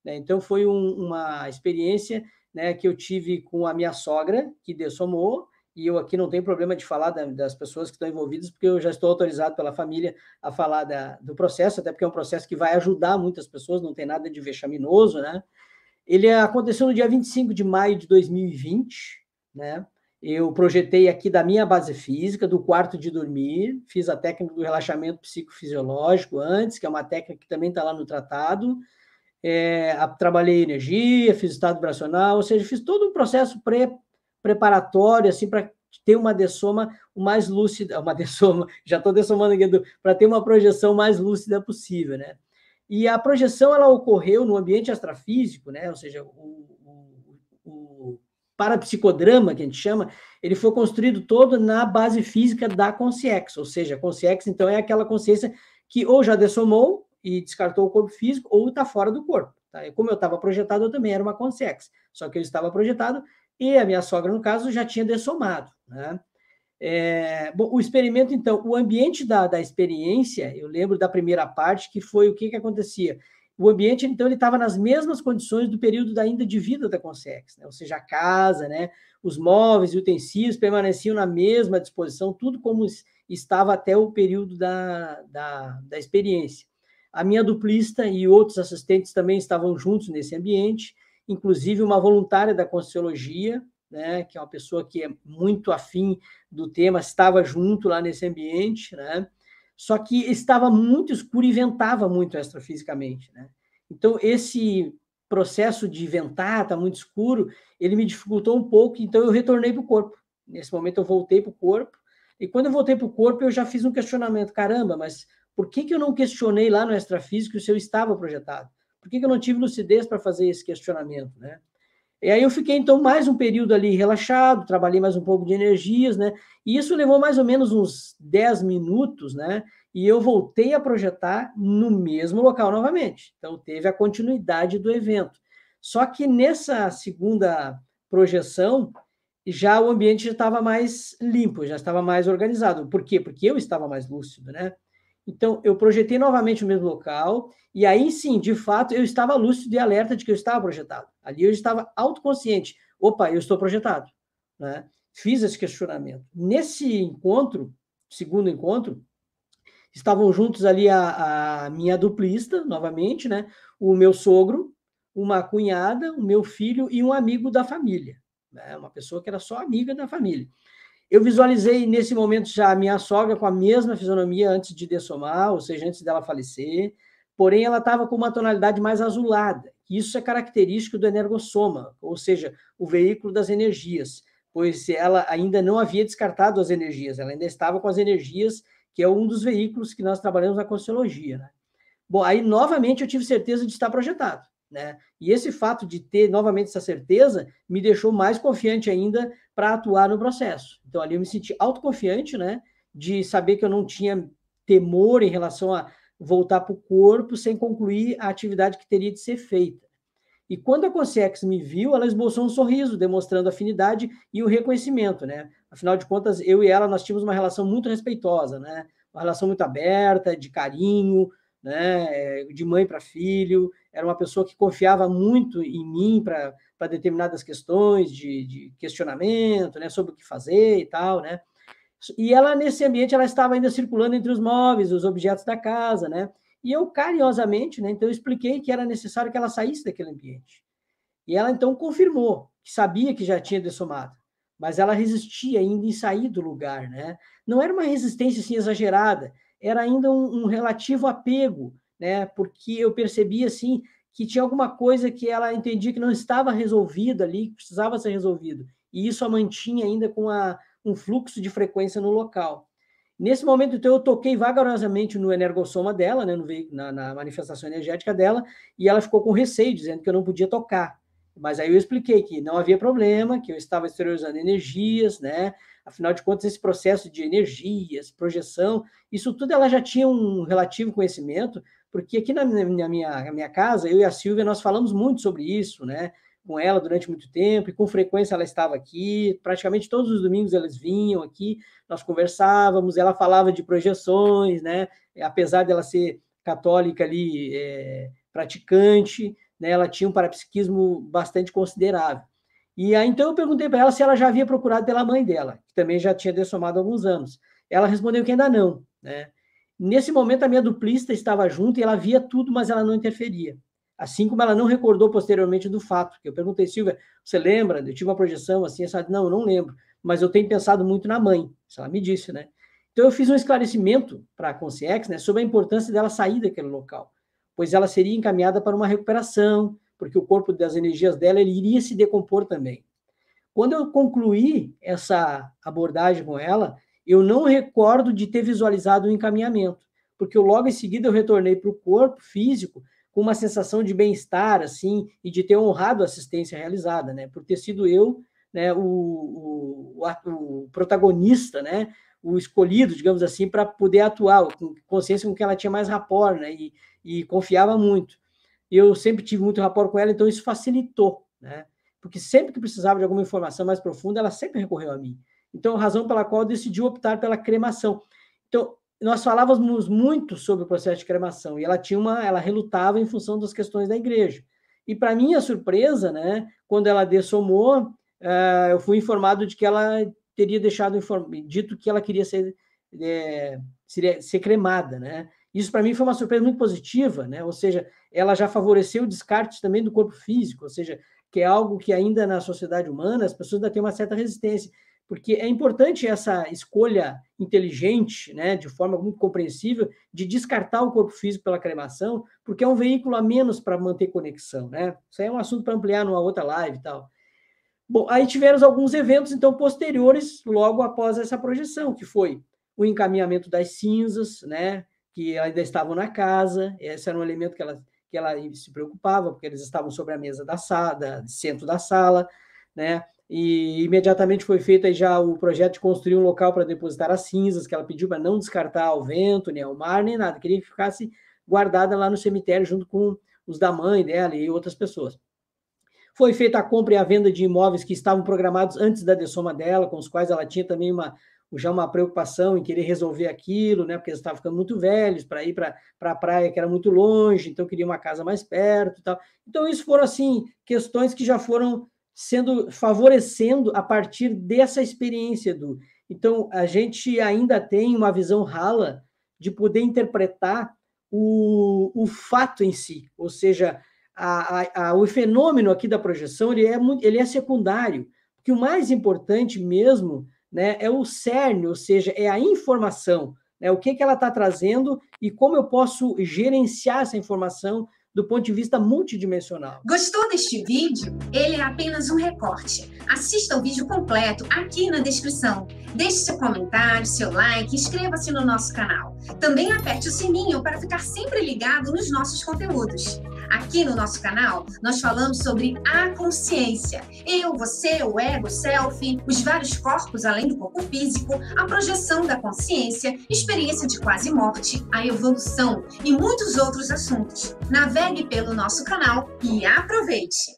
né? Então, foi uma experiência, né, que eu tive com a minha sogra, que dessomou, e eu aqui não tenho problema de falar das pessoas que estão envolvidas, porque eu já estou autorizado pela família a falar do processo, até porque é um processo que vai ajudar muitas pessoas, não tem nada de vexaminoso, né? Ele aconteceu no dia 25 de maio de 2020, né? Eu projetei aqui da minha base física, do quarto de dormir, fiz a técnica do relaxamento psicofisiológico antes, que é uma técnica que também está lá no tratado, trabalhei energia, fiz estado vibracional, ou seja, fiz todo um processo preparatório, assim, para ter uma dessoma o mais lúcida, uma dessoma, já estou dessomando aqui, para ter uma projeção mais lúcida possível, né? E a projeção, ela ocorreu no ambiente extrafísico, né? Ou seja, o parapsicodrama, que a gente chama, ele foi construído todo na base física da consciência, ou seja, a consciência, então, é aquela consciência que ou já dessomou e descartou o corpo físico, ou está fora do corpo. Tá? E como eu estava projetado, eu também era uma consciência, só que eu estava projetado e a minha sogra, no caso, já tinha dessomado, né? Bom, o experimento, então, o ambiente da experiência, eu lembro da primeira parte, que foi o que acontecia. O ambiente, então, ele estava nas mesmas condições do período ainda de vida da consciência, né? Ou seja, a casa, né, os móveis e utensílios permaneciam na mesma disposição, tudo como estava até o período da experiência. A minha duplista e outros assistentes também estavam juntos nesse ambiente, inclusive uma voluntária da Conscienciologia, né, que é uma pessoa que é muito afim do tema, estava junto lá nesse ambiente, né? Só que estava muito escuro e ventava muito extrafisicamente, né? Então, esse processo de ventar, está muito escuro, ele me dificultou um pouco, então eu retornei para o corpo. Nesse momento eu voltei para o corpo, e quando eu voltei para o corpo, eu já fiz um questionamento, caramba, mas por que eu não questionei lá no extrafísico se eu estava projetado? Por que eu não tive lucidez para fazer esse questionamento, né? E aí eu fiquei, então, mais um período ali relaxado, trabalhei mais um pouco de energias, né? E isso levou mais ou menos uns 10 minutos, né? E eu voltei a projetar no mesmo local novamente. Então, teve a continuidade do evento. Só que nessa segunda projeção, já o ambiente já estava mais limpo, já estava mais organizado. Por quê? Porque eu estava mais lúcido, né? Então, eu projetei novamente o mesmo local, e aí sim, de fato, eu estava lúcido e alerta de que eu estava projetado. Ali eu estava autoconsciente. Opa, eu estou projetado, né? Fiz esse questionamento. Nesse encontro, segundo encontro, estavam juntos ali a minha duplista, novamente, né? O meu sogro, uma cunhada, o meu filho e um amigo da família, né? Uma pessoa que era só amiga da família. Eu visualizei nesse momento já a minha sogra com a mesma fisionomia antes de dessomar, ou seja, antes dela falecer, porém ela estava com uma tonalidade mais azulada. Isso é característico do energossoma, ou seja, o veículo das energias, pois ela ainda não havia descartado as energias, ela ainda estava com as energias, que é um dos veículos que nós trabalhamos na Conscienciologia, né? Bom, aí novamente eu tive certeza de estar projetado, né? E esse fato de ter novamente essa certeza me deixou mais confiante ainda para atuar no processo. Então ali eu me senti autoconfiante, né? De saber que eu não tinha temor em relação a voltar para o corpo sem concluir a atividade que teria de ser feita. E quando a Consex me viu, ela esboçou um sorriso, demonstrando afinidade e o reconhecimento, né? Afinal de contas, eu e ela, nós tínhamos uma relação muito respeitosa, né? Uma relação muito aberta, de carinho, né? De mãe para filho. Era uma pessoa que confiava muito em mim para determinadas questões de questionamento, né? Sobre o que fazer e tal, né? E ela, nesse ambiente, ela estava ainda circulando entre os móveis, os objetos da casa, né? E eu, carinhosamente, né, então eu expliquei que era necessário que ela saísse daquele ambiente. E ela, então, confirmou que sabia que já tinha dessomado, mas ela resistia ainda em sair do lugar, né? Não era uma resistência, assim, exagerada, era ainda um relativo apego, né? Porque eu percebia, assim, que tinha alguma coisa que ela entendia que não estava resolvida ali, que precisava ser resolvido. E isso a mantinha ainda com um fluxo de frequência no local. Nesse momento, então, eu toquei vagarosamente no energossoma dela, né, na manifestação energética dela, e ela ficou com receio, dizendo que eu não podia tocar. Mas aí eu expliquei que não havia problema, que eu estava exteriorizando energias, né? Afinal de contas, esse processo de energias, projeção, isso tudo ela já tinha um relativo conhecimento, porque aqui na minha casa, eu e a Silvia, nós falamos muito sobre isso, né? Com ela durante muito tempo, e com frequência ela estava aqui, praticamente todos os domingos eles vinham aqui, nós conversávamos, ela falava de projeções, né? Apesar dela ser católica ali, praticante, né, ela tinha um parapsiquismo bastante considerável. E aí, então, eu perguntei para ela se ela já havia procurado pela mãe dela, que também já tinha dessomado há alguns anos. Ela respondeu que ainda não, né? Nesse momento, a minha duplista estava junto e ela via tudo, mas ela não interferia. Assim como ela não recordou posteriormente do fato, que eu perguntei, Silvia, você lembra? Eu tive uma projeção assim, essa... Não, eu não lembro, mas eu tenho pensado muito na mãe, isso ela me disse, né? Então, eu fiz um esclarecimento para a Consciex, né, sobre a importância dela sair daquele local, pois ela seria encaminhada para uma recuperação, porque o corpo das energias dela ele iria se decompor também. Quando eu concluí essa abordagem com ela, eu não recordo de ter visualizado o encaminhamento, porque logo em seguida eu retornei para o corpo físico com uma sensação de bem-estar, assim, e de ter honrado a assistência realizada, né, por ter sido eu, né, o protagonista, né, o escolhido, digamos assim, para poder atuar, com consciência com que ela tinha mais rapport, né, e confiava muito. Eu sempre tive muito rapport com ela, então isso facilitou, né? Porque sempre que precisava de alguma informação mais profunda, ela sempre recorreu a mim. Então, a razão pela qual eu decidi optar pela cremação. Então, nós falávamos muito sobre o processo de cremação, e ela relutava em função das questões da igreja. E, para minha surpresa, né, quando ela dessomou, eu fui informado de que ela teria dito que ela queria ser cremada, né? Isso, para mim, foi uma surpresa muito positiva, né? Ou seja, ela já favoreceu o descarte também do corpo físico, ou seja, que é algo que ainda na sociedade humana as pessoas ainda têm uma certa resistência, porque é importante essa escolha inteligente, né, de forma muito compreensível, de descartar o corpo físico pela cremação, porque é um veículo a menos para manter conexão, né? Isso aí é um assunto para ampliar numa outra live e tal. Bom, aí tivemos alguns eventos, então, posteriores, logo após essa projeção, que foi o encaminhamento das cinzas, né, que ainda estavam na casa, esse era um elemento que ela se preocupava, porque eles estavam sobre a mesa da sala, centro da sala, né, e imediatamente foi feito aí já o projeto de construir um local para depositar as cinzas, que ela pediu para não descartar ao vento, nem ao mar, nem nada, queria que ficasse guardada lá no cemitério, junto com os da mãe dela e outras pessoas. Foi feita a compra e a venda de imóveis que estavam programados antes da dessoma dela, com os quais ela tinha também já uma preocupação em querer resolver aquilo, né? Porque eles estavam ficando muito velhos para ir para a praia, que era muito longe, então queria uma casa mais perto e tal. Então, isso foram, assim, questões que já foram favorecendo a partir dessa experiência, Edu. Então, a gente ainda tem uma visão rala de poder interpretar o fato em si, ou seja, o fenômeno aqui da projeção ele é secundário, porque o mais importante mesmo, né, é o cerne, ou seja, é a informação, né, o que ela está trazendo e como eu posso gerenciar essa informação do ponto de vista multidimensional. Gostou deste vídeo? Ele é apenas um recorte. Assista o vídeo completo aqui na descrição. Deixe seu comentário, seu like, inscreva-se no nosso canal. Também aperte o sininho para ficar sempre ligado nos nossos conteúdos. Aqui no nosso canal, nós falamos sobre a consciência. Eu, você, o ego, o self, os vários corpos além do corpo físico, a projeção da consciência, experiência de quase morte, a evolução e muitos outros assuntos. Navegue pelo nosso canal e aproveite!